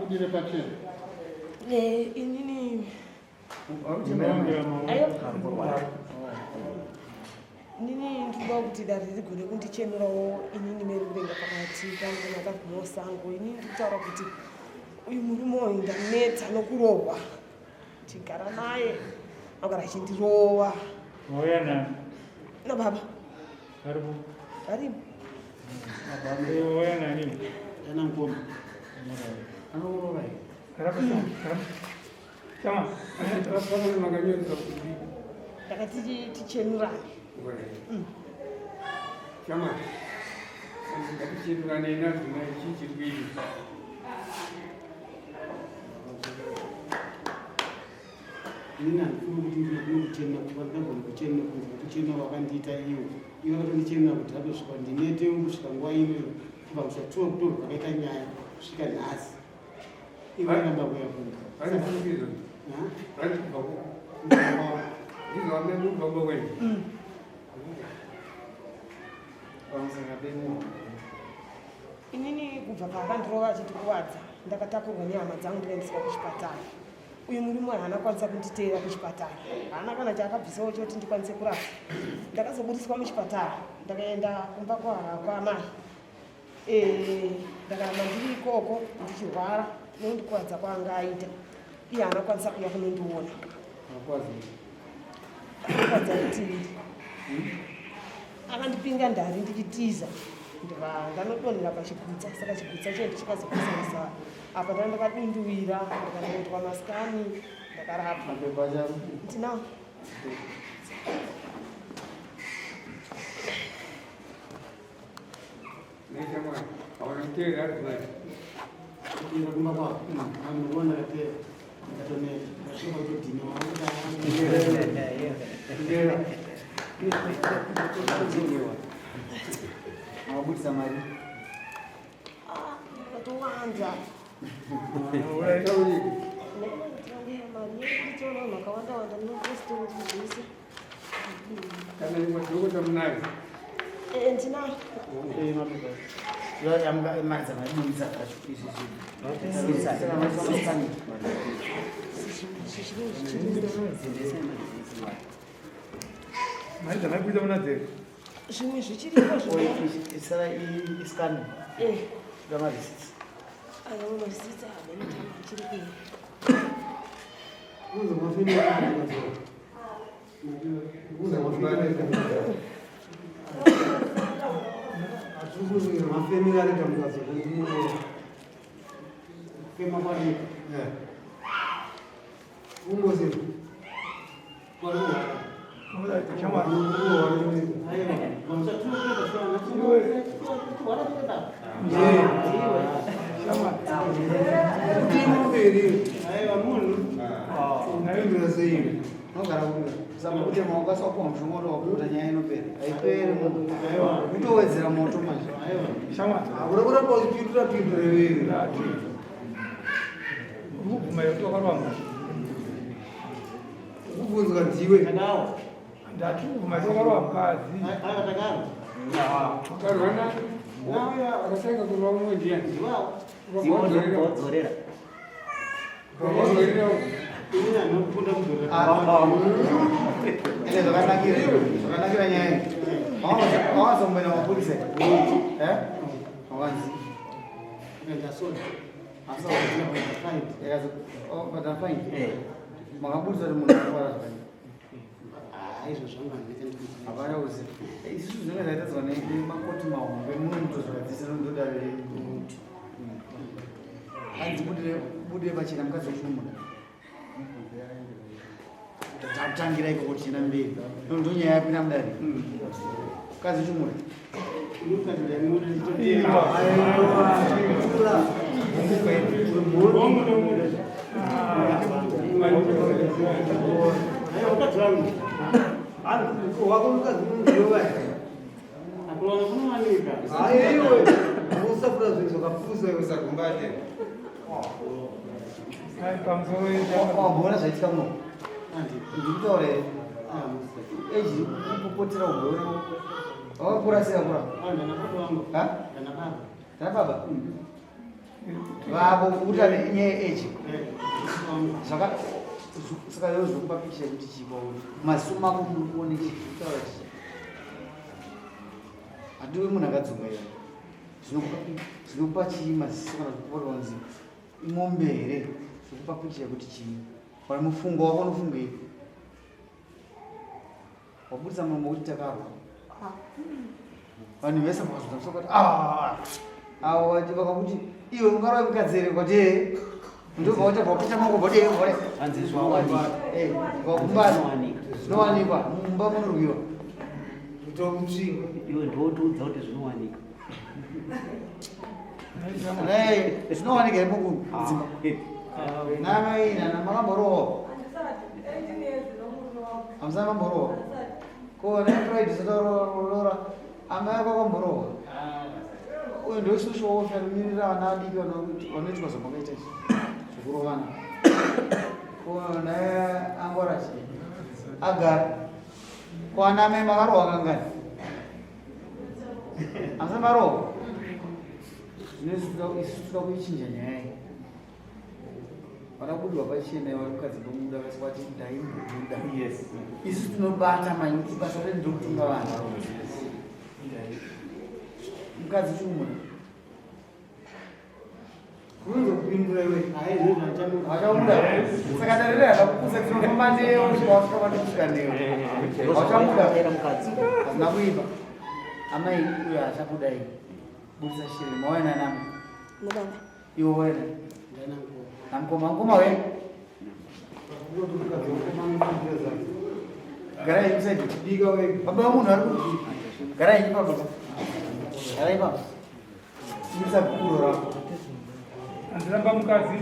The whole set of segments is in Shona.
kudire pachena. Inini nini ndikuda kuti dare rigone kundichenerawo inini merikurenga pakati pangu nakaguma sango. Inini ndikutaura kuti uyu murume uyu ndanetsa nokurohwa, tigara naye agara achindirowa. Nababa aripo. Takati tichenurane. Nina kuchena kuchena wakandiita iyo vakanichena kuti anosvika ndinete kusvika nguva ino kubva kushatua kutorwa kwakaita nyaya kusvika nhasi ivaramba kuya inini kubva paakandirova achitikuwadza ndakatakurwa nehama dzangu ndikaendeswa kuchipatara. Uyu murume haana kwanisa kunditeera kuchipatara, haana kana chaakabvisawo choti ndikwanise kurapa. Ndakazobudiswa muchipatara ndakaenda kumba kwaamai. Ndakaramba ndiri ikoko ndichirwara nokundikuwadza kwaanga aita. Iye haana kwanisa kuuya kunondiona. Akakwadza kuti akandipinga ndari ndichitiza ndanodonhera pachigutsa, saka chigutsa chedu chikazopesarisa apa ndakadunduwira ndikanoitwa masikani ndakarapwa. Ndinawo Mabudisa mari. ndatowanza makawandawanda nopositokuziise ndinawo Yamukaemadza madinza zvimwe zvichiripo isara iskani ngamarisitsi ayawo marisitsi abenotama achiri kuya mafemiri anoita mukadzo fema maria ungose kutowedzera moto kubvunzwa ndiwe ndatuma tokarwa mukadzi akatanga kurwa mumwe ndiani dzorera zvakanakira nyaya awazomboenda mapurisa awanzi makabudisa kuti munhu anorwara zvakanyanya hapana uzi isusu zvinenge zvaitadzwa nemakoti mahombe munomutozvakadzisira ndodare hanzi budire pachena mukadzi wechimuna tatangira ikoko tichina mberi ndonyaya yapinda mudare mukadzi wechimuna wabona zvaitika muno ndikutaure eji kupopotera ugoona wakakura sei akura ndana baba vavo kuta nyaya echi saka yozokupa picha yekuti chipo masuma ako muone chitaura chichi hadiwe munhu akadzoka ira zvinokupa chii maziso kana kupora kunzi imombe here zvikupa picha yekuti chii wana mufungo wako unofungei wabudisa muromo kuti takarwa vanhu vese vakazodamsokati avo vakakuti iwe ungarova mukadzere kwati ndobva watabva kuita mangobode zvinowanikwa mumba munorwiwa tomusvingo iwe ndotoudza kuti zvinowanika zvinowanika here mukudzimba namaina makamborowa hamsana mamborowa konapraidisataurora amai akakamborowa uyu ndoisusu wofamirira vana vadiki vanoitwa zvamakaita zvokurovana kona angorati agara kwana mai makarohwa kangani hamsa marohwa zvinoisusuda kuichinja nyaya iyi vakabudwa pachena varikukadzi nomuda vasikwati ndaimbobuda isu tinobata manyuti basa rendokutunga vanhu mukadzi chimuna kunzokupindura iwe achamuda saka darire akakukuza tinofamba neyo wasvikakusvika neyo achamuda hazina kuipa amai uyo achabuda iyi budisa shiri mawaina namo iwo waina namkoma nkoma we garai kusaidi dika we baba munhu ari garai papa garai papa budisa gupuro rako Andramba Mukadzi.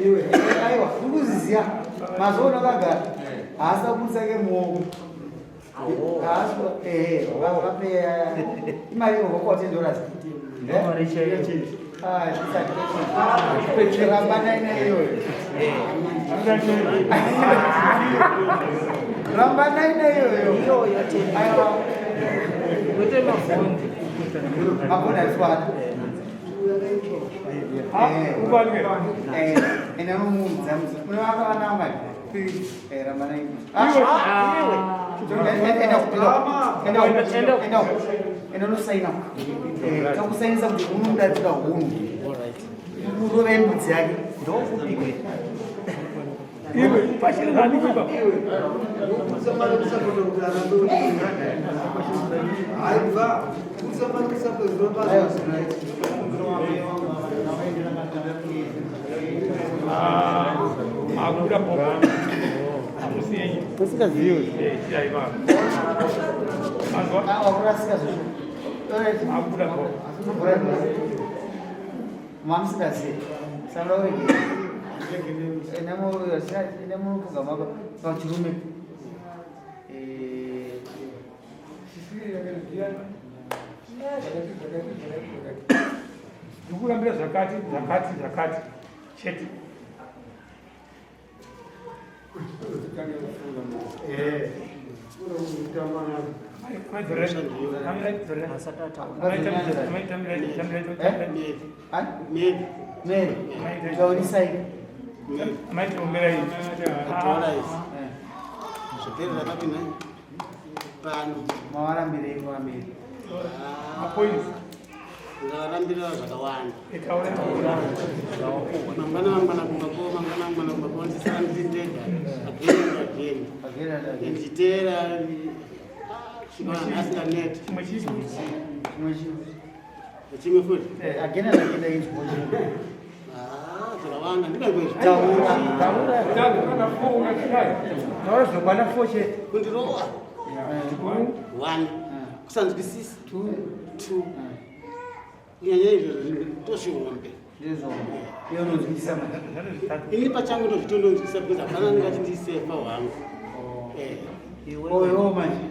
Iwe aiwa ndikuziziya mazoona kagara haasa kutsake muoko vakapeya imari yovakwatendorasi rambanainaiyoyo rambanainaiyoyo aiwa mafoni aiswana enanomuudza unevakavananga rambanaini enonosaina takusainisa kuti unomudatira hunhu urove mbudzi yake ndokupigwe Iwe pachirani kuipa. Akuda poka. Amusiye. Usikaziyo. Chaiva. Akurasika zvo. Akuda poka. Mamsikaziyo. Sandaurege. Enemurukugamaka pachirume ndikurambira zvakati chete maitombera iyi zvoperera kapina pano mawarambirei kuamiri mapoinsi ndavarambira zvakawanda itaura mangwana kumbapo ndisara nditega again nditera asinganeti chimwe futi agena nagenda izvo zvakawanda ndikazvitaura zvokwana foshe kundirowa 1 kusanzwisisa 2 kunyanya izvo tozvihombe ndizonzwisisa ini pachangu ndozvitondonzwisisa because hapana ndingati ndisefa hwangu oyo manje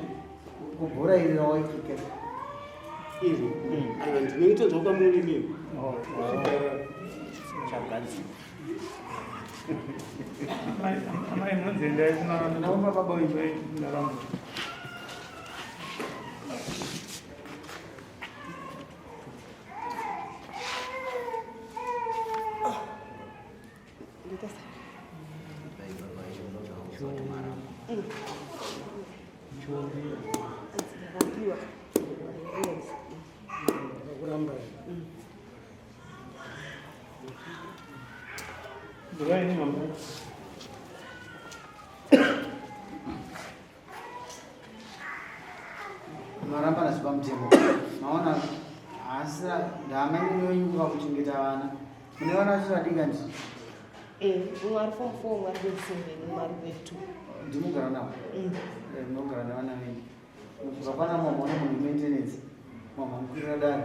kubhura iri rawaikike iri aiwa ndinoitodza kwamurimi amai munzenda naoma baba wewe ndaramo ini mama maramba nasipa mutemo maona asi ndama inoyuka kuchengeta vana mune vana vacho vadinga ndi umwe ari form 4 umwe ari grade 7 umwe ari grade 2 ndimugara navo munogara nevana venyu zvapana mwamaona munhu maintenance mwamamukwirira dare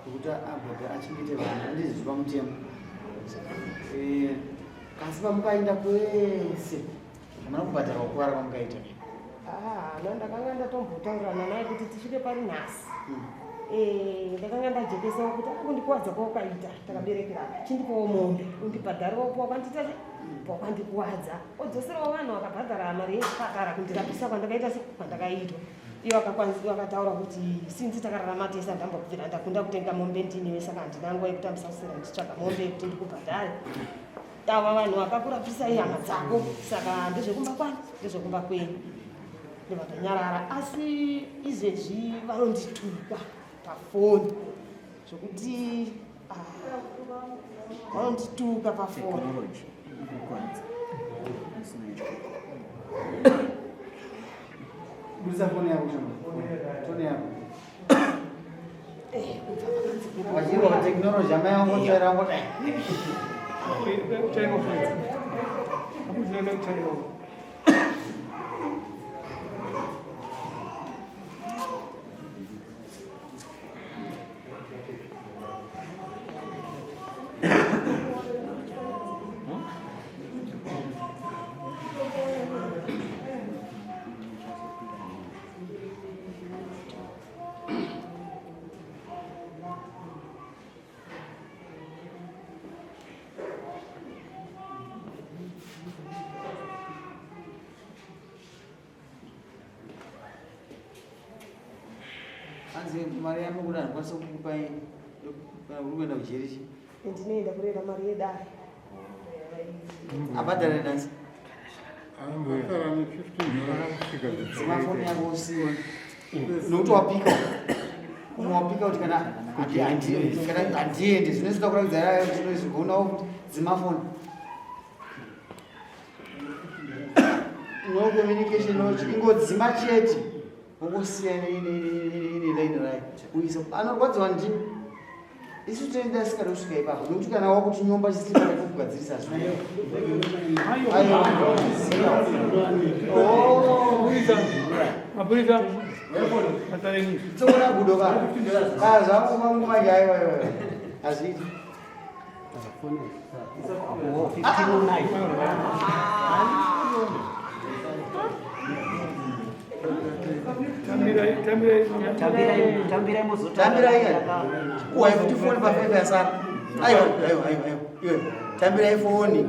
kuti abhadha achengete vana handizi zvipa mutemo kasi pamukaenda kwese hamuna kubhadhara kukwara kwamukaita ndakanga ndatombotaurana naye kuti tisvike pari nhasi ndakanga ndajekesawo kuti akundikuwadza kwaukaita takaberekerana chindipowo mombe undibhadhariwo kwakandita kwakandikuwadza odzoserawo vanhu vakabhadhara mari yechipatara kundirapisa kwandakaita kwandakaitwa iyo vakataura kuti sinzi takararama tese ndambobvira ndakunda kutenga mombe ndiniwe saka handinanguva yekutambisasira nditsvaga mombe yekuti ndikubhadhare ava vanhu vakakurapisa ihama dzako saka ndezvekumba kwani ndezvekumba kwenyu ndivatonyarara asi izvezvi vanondituka pafoni zvokuti vanondituka pafoni budisa foni yako foni yako wachirwa kuteknoloji amai vangotsvairango dai mari yako kuti andikwanisa kukupai kana uri kuenda kucherichi ndinoenda kurera mari yedare abhadhara dansi dzimafoni yako usiwa nokuti wapika umwe wapika kuti kana handiende zvinozoda kurakidza tinozvigoonawo kuti dzimafoni no communication ingodzima chete ongosiyana nelaini rayo uisa anorwadziwa ndini isu toenda sikada kusvika ipapo nokuti kana wakuti nyomba chisima nekugadzirisa mapurisa tsoona budo kazvakomangumanja aiwa hazviiti tambirai uwai kuti foni pafefe yasara aiwa tambirai foni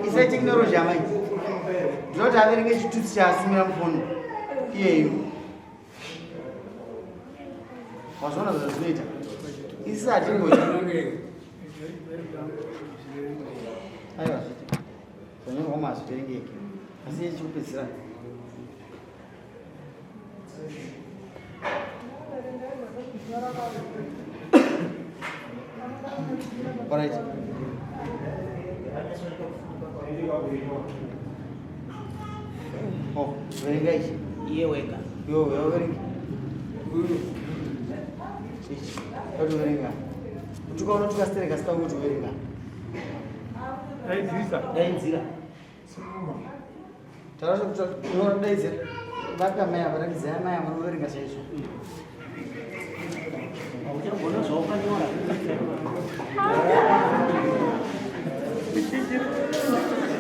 isa technology amai ndinoti averenge chitutsi chaasimira mufoni iyeyo wazvona zvazvinoita isi hatingoi aiwa zviti zvanyorwa mazviterengeke asi yechikupedzisira alright oh verenga ichi iye wega yo verenga ichi atoverenga kuti ukaona tikasitereka sika kuti verenga Dainzira. Taura kuti unodaidze vakamaya varakidza amaya vanoverenga chaizvo. Uchagona zvawakanyora.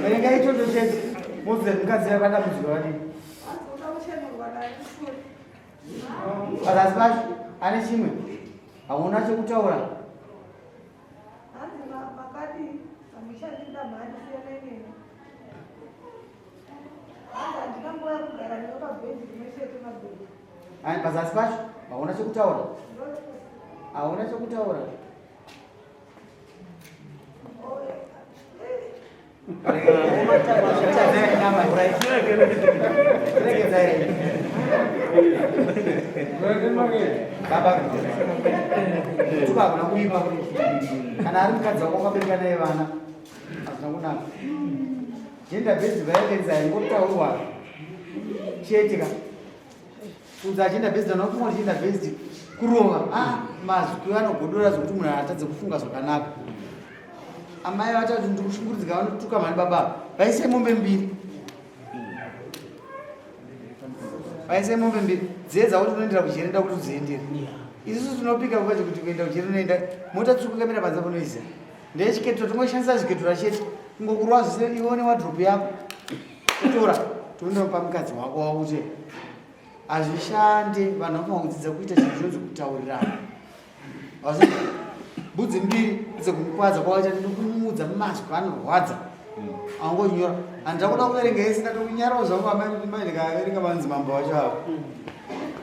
Verenga ichocho chete. Moses mukadzi akadambudzirwa vadii? Pazasi pacho ane chimwe hauna chekutaura. Pazasi pacho hauna chekutaura. Hauna chekutaura. Tukagona kuipa kana ari mukadzi wako wakabereka naye vana hazvina kunaka. Gender based violence haingotaurwa chete ka kunza gender based anokumwa gender based kurova mazwi anogodora zvokuti munhu atadze kufunga zvakanaka. Amai vata kuti ndikushungurudzika vanotuka mani baba vaise mombe mbiri. Vaise mombe mbiri dziedza kuti unoendera kuchirenda kuti udziendere. Isusu tinopika kwacho kuti kuenda kuchirenda unoenda mota tsvuku kamera panza panoiza. Ndechiketo tongoshandisa zviketora chete kungokurwa zvese ione wadropu yako. Kutora tondopa mukadzi wako wakuti hazvishande vanhu vanofanira kudzidza kuita chinhu chinonzi kutaurirana. Asi mbudzi mbiri dzekumukwadza kwawaita ndikunyumudza mazwi anorwadza. Angonyora handakuda kuverenga yese ndatokunyarawo zvangu amai kuti mai ndikaverenga manzi mambo wacho apo.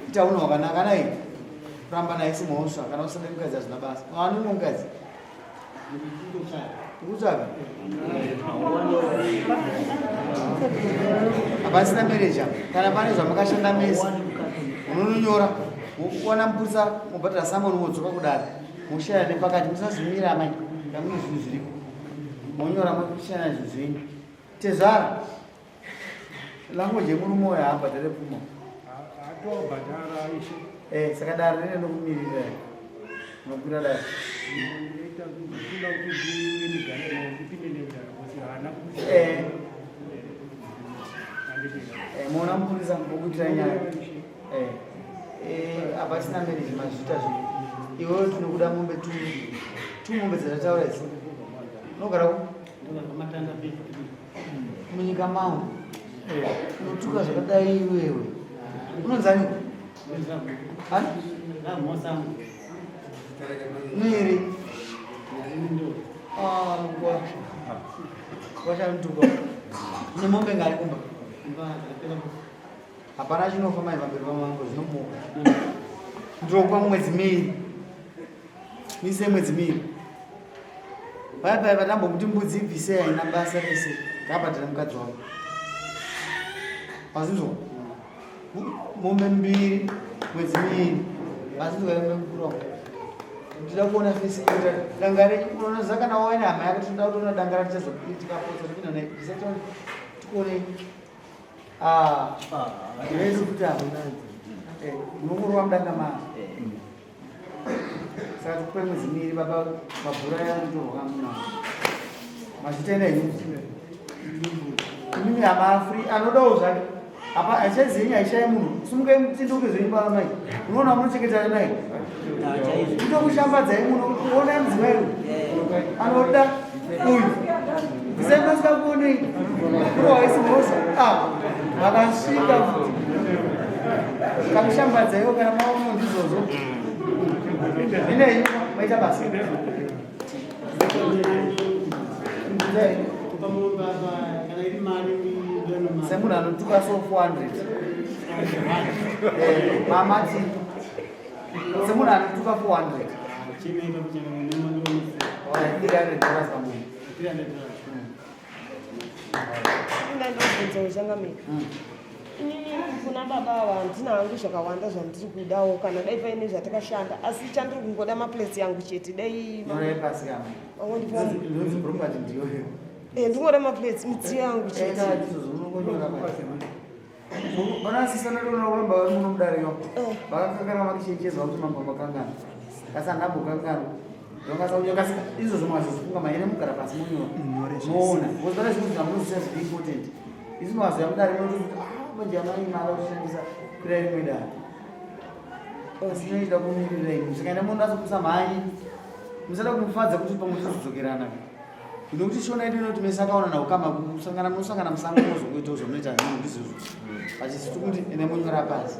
Itauna wakanaka nai kuramba naye simhosva kana usade mukadzi hazvina basa. Wani mukadzi kutsvaka hapasina mereja kana pane zvamakashanda mese unononyora kuona mupurisa mubhadhara samoni wodzoka kudaro mushaya nepakati musazimira amai ndamune zvinhu zviripo monyora mushaya zvinhu zvenyu tezvara language yemurume uyo haabhadhare pfuma saka daro rine nokumirira nokwira daro mona mupurisa okuitira nyaya hapasina mereji mazvita zviri iwewo tinokuda mombe tu mombe dzatataura idzi unogara munyika mao unotuka zvakadai iwewe unonzani miri wachamtuka une mombe ngari kumba hapana chinofa mai pamberi pamango zvinomuka ndokupa mwedzi miri mise mwedzi miri paipai patambokuti mbudzi ibvise haina basa rese kabhadhara mukadzi wako azinzwa mombe mbiri mwedzi miri azinzwa mukuru ndida kuona fesi dangare unoona zakana waina hama yako tinoda kutoona dangara tichazotikapotsa topinda naye tikuone ndiredu kuti unomurwa mudanga maa saka tikupe mwedzi miri baba mabhura yanotorwakamuna mazvitaenda inyu imimi hama afri anodawo zvake apa achazivi aishaya munhu simukai mutinduke zveimba mai unoona munochengetana naye itokushambadzai muno kuona mudzimai anoda uyu ndisaimbasingakuonei kurowaisimosa vakasvika kakushambadzaiwo kana maono ndizvozvo inei maita basa semunhu anotuka so 400 mamati semunhu anotuka 400 $300 pamunhu ndandobvunza uchangamira kuna baba ava handina hangu zvakawanda zvandiri kudawo kana dai paine zvatakashanda asi chandiri kungoda maplesi yangu chete dai ndingoda maplesi midziyo yangu chete vanasisanadonauramba vari muno mudariyo vakakangana vakichechezwa kuti mamba makangana asi handambokangana ndokasaunyakasika izvo zvomwazozifunga maine mugara pasi muona kuzvara zvinhu zvamunozisa zviri important isi mazoya mudare munoti manje amai mara kushandisa kurai rimwe dare asi inoita kumirira imi zvikaenda munatsokusa mhanyi musada kumufadza kuti pamwe tizodzokerana nokuti shona yedu inoti mese akaona naukama munosangana musango mozokuita zvamunoita zvinhu ndizvozvo achisitu kuti ine munyora pasi